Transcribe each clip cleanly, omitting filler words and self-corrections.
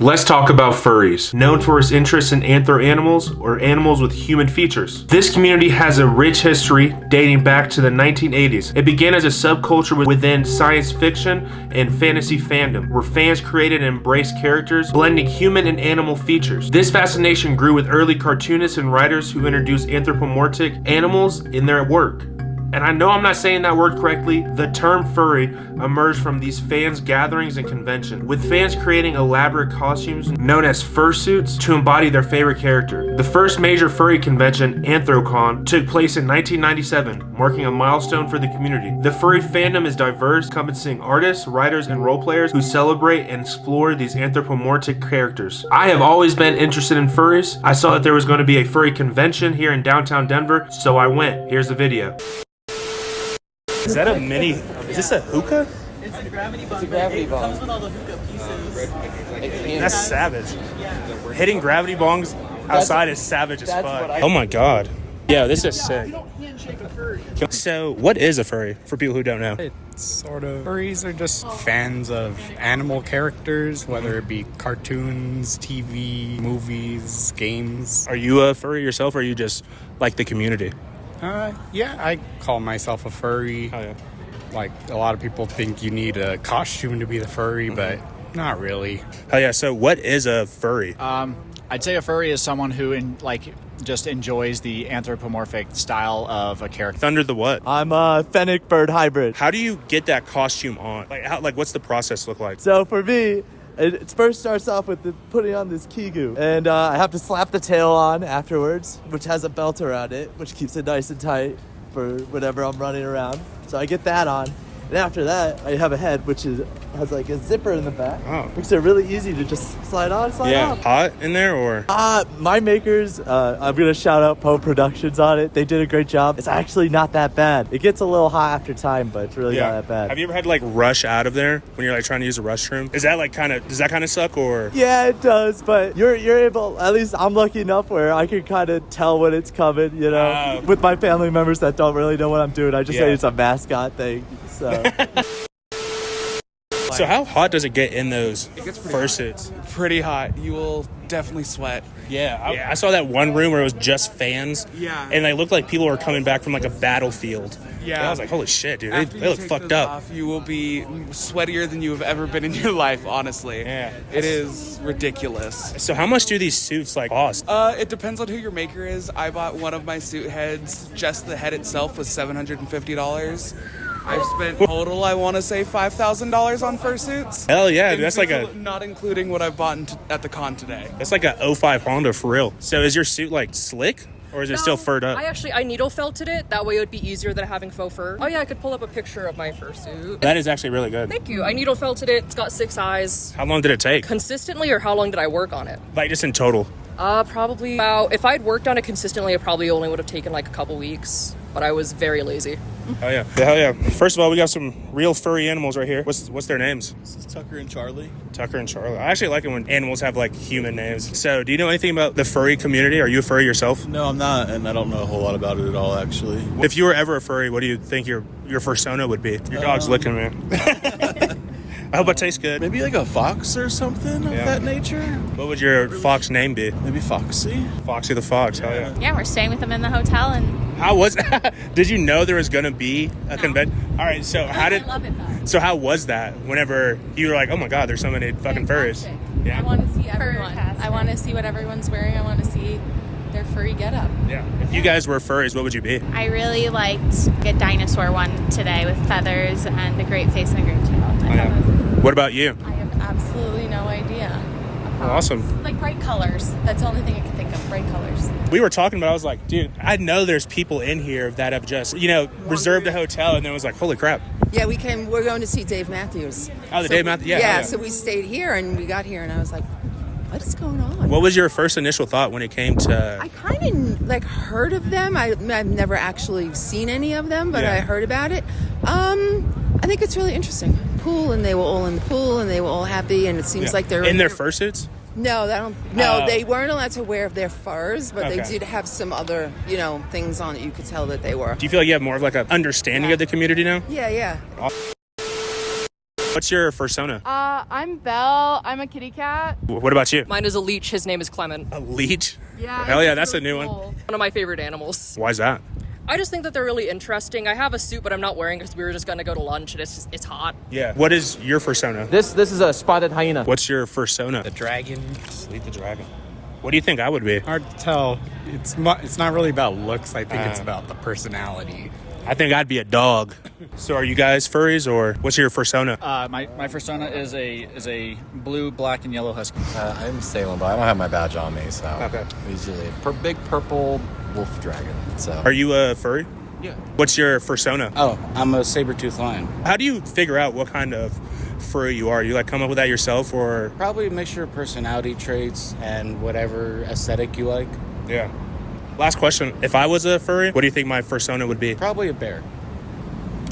Let's talk about furries, known for its interest in anthro animals or animals with human features. This community has a rich history dating back to the 1980s. It began as a subculture within science fiction and fantasy fandom, where fans created and embraced characters blending human and animal features. This fascination grew with early cartoonists and writers who introduced anthropomorphic animals in their work. And I know I'm not saying that word correctly. The term furry emerged from these fans' gatherings and conventions, with fans creating elaborate costumes known as fursuits to embody their favorite character. The first major furry convention, Anthrocon, took place in 1997, marking a milestone for the community. The furry fandom is diverse, encompassing artists, writers, and role players who celebrate and explore these anthropomorphic characters. I have always been interested in furries. I saw that there was going to be a furry convention here in downtown Denver, so I went. Here's the video. Is that a mini? Is this a hookah? It's a gravity bong. It's a gravity bong. It comes with all the hookah pieces. That's savage. Hitting gravity bongs outside is savage as fuck. Oh my god. Yeah, this is sick. You don't handshake a furry. So, what is a furry for people who don't know? It's sort of furries are just fans of animal characters, whether it be cartoons, TV, movies, games. Are you a furry yourself, or are you just like the community? Yeah, I call myself a furry. Oh yeah. Like, a lot of people think you need a costume to be the furry, but not really. Oh yeah. So, what is a furry? I'd say a furry is someone who just enjoys the anthropomorphic style of a character. Under the what? I'm a fennec bird hybrid. How do you get that costume on? Like, what's the process look like? So for me, it first starts off with putting on this kigu, and I have to slap the tail on afterwards, which has a belt around it, which keeps it nice and tight for whenever I'm running around. So I get that on, and after that, I have a head, which has like a zipper in the back. Oh. Makes it really easy to just slide on, slide off. Hot in there, or? My makers, I'm gonna shout out Poe Productions on it. They did a great job. It's actually not that bad. It gets a little hot after time, but it's really not that bad. Have you ever had to like rush out of there when you're like trying to use a restroom? Is that like does that kind of suck, or? Yeah, it does, but you're able, at least I'm lucky enough where I can kind of tell when it's coming, you know, with my family members that don't really know what I'm doing. I just say it's a mascot thing, so. So how hot does it get in those fursuits? Pretty hot. You will definitely sweat. Yeah, I saw that one room where it was just fans. Yeah. And they looked like people were coming back from like a battlefield. Yeah. And I was like, holy shit, dude, After they look fucked up. Off, you will be sweatier than you have ever been in your life, honestly. Yeah. It is ridiculous. So how much do these suits like cost? It depends on who your maker is. I bought one of my suit heads. Just the head itself was $750. I've spent total, I want to say, $5,000 on fursuits. Hell yeah, dude, that's like not including what I've bought at the con today. That's like a 05 Honda for real. So is your suit like slick? Or is it still furred up? I needle felted it. That way it would be easier than having faux fur. Oh yeah, I could pull up a picture of my fursuit. That is actually really good. Thank you. I needle felted it. It's got 6 eyes. How long did it take? Consistently, or how long did I work on it? Like just in total? Probably about, if I'd worked on it consistently, it probably only would have taken like a couple weeks. But I was very lazy. Hell yeah. Hell yeah. First of all, we got some real furry animals right here. What's their names? This is Tucker and Charlie. Tucker and Charlie. I actually like it when animals have like human names. So do you know anything about the furry community? Are you a furry yourself? No, I'm not, and I don't know a whole lot about it at all, actually. If you were ever a furry, what do you think your persona would be? Your dog's licking me. I hope it tastes good. Maybe like a fox or something of that nature. What would your fox name be? Maybe Foxy. Foxy the Fox. Hell yeah. Yeah, we're staying with them in the hotel, and how was did you know there was gonna be a convention? All right, so I love it though. So how was that whenever you were like, oh my god, there's so many fucking furries? Yeah. I want to see everyone. I want to see what everyone's wearing. I want to see their furry getup. Yeah. If you guys were furries, what would you be? I really liked a dinosaur one today with feathers and a great face and a great tail. What about you? I have absolutely no idea. Awesome. Like bright colors. That's the only thing I can think of. Bright colors. We were talking about, I was like, dude, I know there's people in here that have just, reserved a hotel and then was like, holy crap. Yeah, we're going to see Dave Matthews. Oh, Dave Matthews? Yeah, so we stayed here and we got here and I was like, what is going on? What was your first initial thought when it came to... I kind of heard of them. I've never actually seen any of them, but I heard about it. I think it's really interesting. Pool, and they were all in the pool and they were all happy, and it seems like they're in their fursuits. No, they weren't allowed to wear their furs, but they did have some other, things on that you could tell that they were. Do you feel like you have more of like an understanding of the community now? Yeah. What's your fursona? I'm Belle. I'm a kitty cat. What about you? Mine is a leech. His name is Clement. A leech? Yeah. Hell yeah, that's so a new one. cool. One of my favorite animals. Why's that? I just think that they're really interesting. I have a suit, but I'm not wearing it because we were just gonna go to lunch and it's hot. Yeah. What is your fursona? This is a spotted hyena. What's your fursona? The dragon. Sleep the dragon. What do you think I would be? Hard to tell. It's not really about looks. I think it's about the personality. I think I'd be a dog. So are you guys furries, or what's your fursona? My fursona is a blue, black, and yellow husky. I'm Salem, but I don't have my badge on me, so Okay. usually a big purple wolf dragon. So Are you a furry? Yeah. What's your fursona? Oh, I'm a saber-toothed lion. How do you figure out what kind of furry you are? You like come up with that yourself, or? Probably a mixture of personality traits and whatever aesthetic you like. Yeah. Last question. If I was a furry, what do you think my fursona would be? Probably a bear.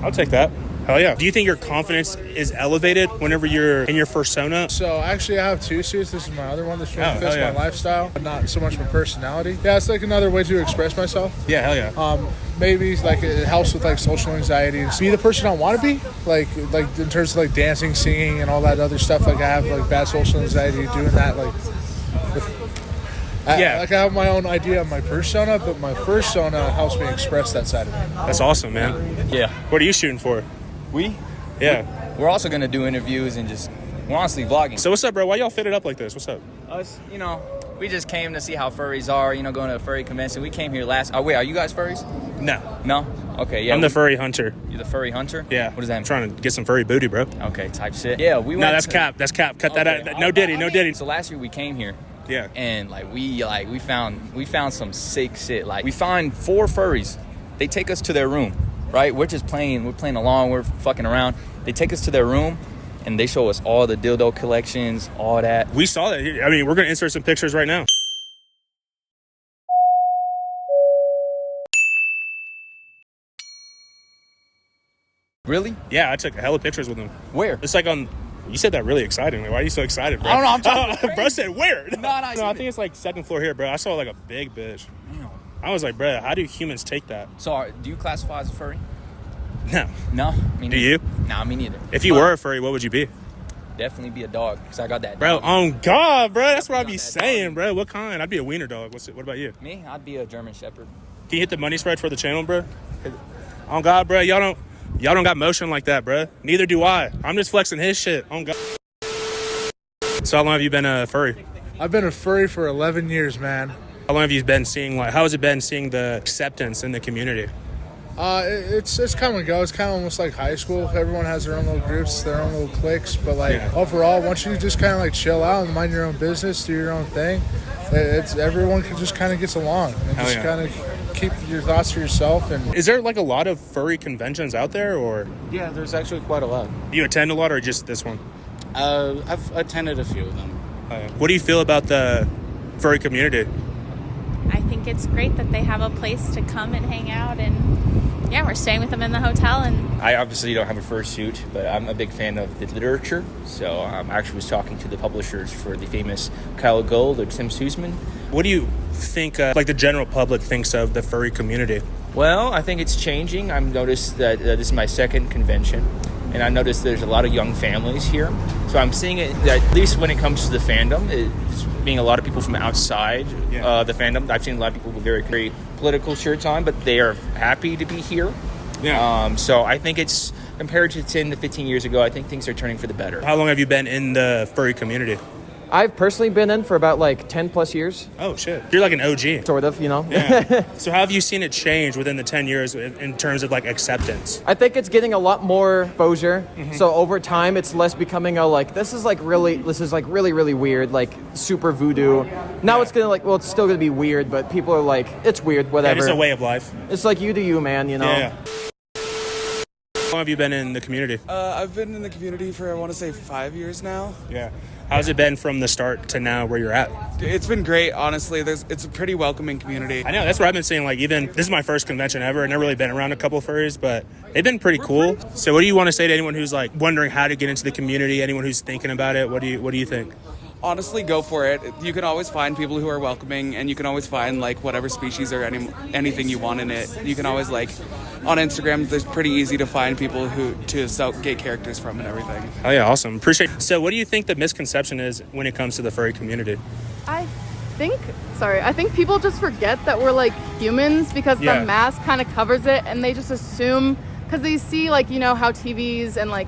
I'll take that. Hell yeah. Do you think your confidence is elevated whenever you're in your fursona? So actually I have two suits. This is my other one. This one fits hell yeah. my lifestyle, but not so much my personality. Yeah, it's like another way to express myself. Yeah, hell yeah. Maybe like it helps with like social anxiety. Be the person I want to be, like in terms of like dancing, singing, and all that other stuff. Like I have like bad social anxiety doing that. Like, I have my own idea of my persona, but my fursona helps me express that side of me. That's awesome, man. Yeah. What are you shooting for? Yeah. We're also going to do interviews and we're honestly vlogging. So what's up, bro? Why y'all fit it up like this? What's up? Us, we just came to see how furries are, going to a furry convention. We came here last. Oh, wait, are you guys furries? No. No? Okay, yeah. I'm the furry hunter. You're the furry hunter? Yeah. What does that mean? I'm trying to get some furry booty, bro. Okay, type shit. Yeah, we went. No, that's cap. That's cap. Cut that out. No diddy. So last year we came here. Yeah. And we found some sick shit. Like we find 4 furries. They take us to their room, right? We're playing along, we're fucking around. They take us to their room and they show us all the dildo collections, all that. We saw that. I mean, we're gonna insert some pictures right now. Really? Yeah, I took a hella pictures with them. Where? It's like on. You said that really excitingly. Why are you so excited, bro? I don't know. I'm talking. Bro said where? No, I think it's like second floor here, bro. I saw like a big bitch. Damn. I was like, bro, how do humans take that? So, do you classify as a furry? No. No. Do you? Nah, me neither. If you were a furry, what would you be? Definitely be a dog because I got that. Bro, dog. on God, bro. That's what I'd be saying, bro. What kind? I'd be a wiener dog. What about you? Me? I'd be a German Shepherd. Can you hit the money spread for the channel, bro? On God, bro. Y'all don't got motion like that, bro. Neither do I. I'm just flexing his shit. On God. So how long have you been a furry? I've been a furry for 11 years, man. How long have you been seeing, how has it been seeing the acceptance in the community? It's come and go. It's kind of almost like high school. Everyone has their own little groups, their own little cliques. But overall, once you just kind of chill out and mind your own business, do your own thing, everyone just kind of gets along and just kind of keep your thoughts to yourself. And is there a lot of furry conventions out there, or? Yeah, there's actually quite a lot. Do you attend a lot, or just this one? I've attended a few of them. What do you feel about the furry community? I think it's great that they have a place to come and hang out, and we're staying with them in the hotel. And I obviously don't have a fursuit, but I'm a big fan of the literature. So I actually was talking to the publishers for the famous Kyle Gold or Tim Sussman. What do you think, the general public thinks of the furry community? Well, I think it's changing. I've noticed that this is my second convention, and I noticed there's a lot of young families here. So I'm seeing it, that at least when it comes to the fandom, it's being a lot of people from outside the fandom. I've seen a lot of people with very, very political shirts on, but they are happy to be here. Yeah. So I think it's, compared to 10 to 15 years ago, I think things are turning for the better. How long have you been in the furry community? I've personally been in for about 10 plus years. Oh shit. You're like an OG. Sort of, Yeah. So how have you seen it change within the 10 years in terms of acceptance? I think it's getting a lot more exposure. Mm-hmm. So over time it's less becoming this is really really weird, super voodoo. Now it's gonna it's still gonna be weird, but people are it's weird, whatever. It's a way of life. It's you do you, man, Yeah. How long have you been in the community? I've been in the community for, I want to say, 5 years now. Yeah. How's it been from the start to now where you're at? It's been great, honestly. It's a pretty welcoming community. I know, that's what I've been seeing. Even, this is my first convention ever. I've never really been around a couple of furries, but they've been pretty cool. So what do you want to say to anyone who's wondering how to get into the community, anyone who's thinking about it? What do you think? Honestly, go for it. You can always find people who are welcoming, and you can always find like whatever species or anything you want in it. You can always like on Instagram. There's pretty easy to find people who to get characters from and everything. Oh yeah, awesome. Appreciate it. So what do you think the misconception is when it comes to the furry community? I think people just forget that we're like humans because Yeah. the mask kind of covers it, and they just assume because they see like how TVs and like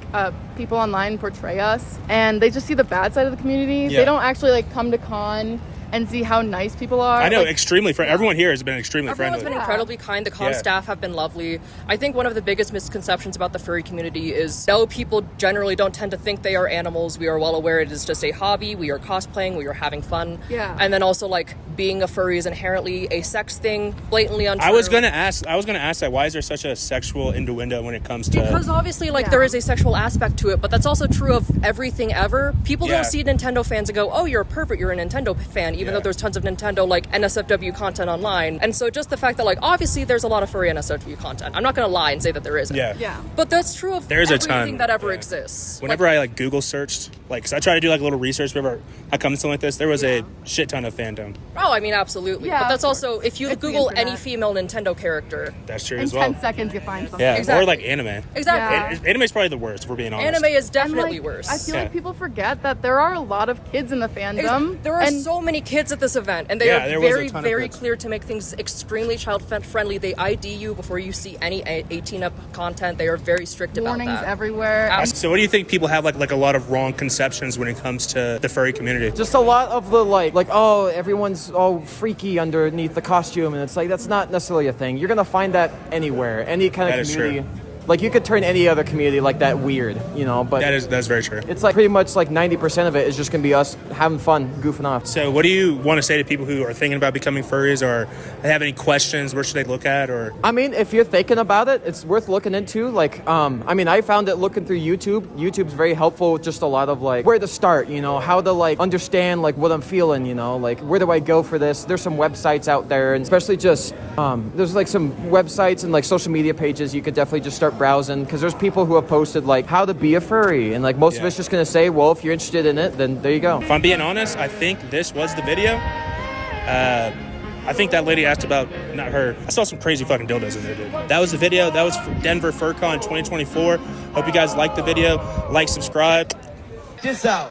people online portray us, and they just see the bad side of the community. Yeah. They don't actually like come to con and see how nice people are. I know, Like, extremely friendly. Everyone here has been extremely Everyone's friendly. been incredibly kind. The con Yeah. staff have been lovely. I think one of the biggest misconceptions about the furry community is people generally don't tend to think they are animals. We are well aware it is just a hobby. We are cosplaying. We are having fun. Yeah. And then also like being a furry is inherently a sex thing, blatantly untrue. I was gonna ask that. Why is there such a sexual innuendo when it comes to? Because obviously, there is a sexual aspect to it, but that's also true of everything ever. People Yeah. don't see Nintendo fans and go, "Oh, you're a pervert. You're a Nintendo fan," even though there's tons of Nintendo NSFW content online. And so just the fact that obviously there's a lot of furry NSFW content. I'm not gonna lie and say that there isn't. Yeah. But that's true of There's a everything ton. that ever exists. Whenever I Google searched, because I try to do a little research whenever I come to something like this, there was a shit ton of fandom. Oh, I mean, absolutely. Yeah, but that's of also if you It's the Google internet. any female Nintendo character. That's true in as well. 10 seconds you find something. Yeah, Exactly. or anime. Exactly. Anime's probably the worst, if we're being honest. Anime is definitely And, worse. I feel like people forget that there are a lot of kids in the fandom. There are so many kids at this event, and they Yeah, are there was a very, ton of very kids. clear to make things extremely child-friendly. They ID you before you see any 18-up content. They are very strict about Warnings that. everywhere. So what do you think people have a lot of wrong conceptions when it comes to the furry community? Just a lot of the oh, everyone's all freaky underneath the costume, and it's that's not necessarily a thing. You're gonna find that anywhere, any kind That of is community. true. You could turn any other community like that weird, but That's very true. it's pretty much 90% of it is just gonna be us having fun, goofing off. So what do you want to say to people who are thinking about becoming furries, or they have any questions? Where should they look at? Or I mean, if you're thinking about it, it's worth looking into. I found it looking through YouTube. YouTube's very helpful with just a lot of where to start, how to understand what I'm feeling, where do I go for this? There's some websites out there, and especially just there's some websites and social media pages you could definitely just start browsing, because there's people who have posted how to be a furry, and most of it's just gonna say, well, if you're interested in it, then there you go. if I'm being honest, I think this was the video. I think that lady asked about, not her. I saw some crazy fucking dildos in there, dude. That was the video. That was for Denver FurCon 2024. Hope you guys liked the video. Like, subscribe. This out.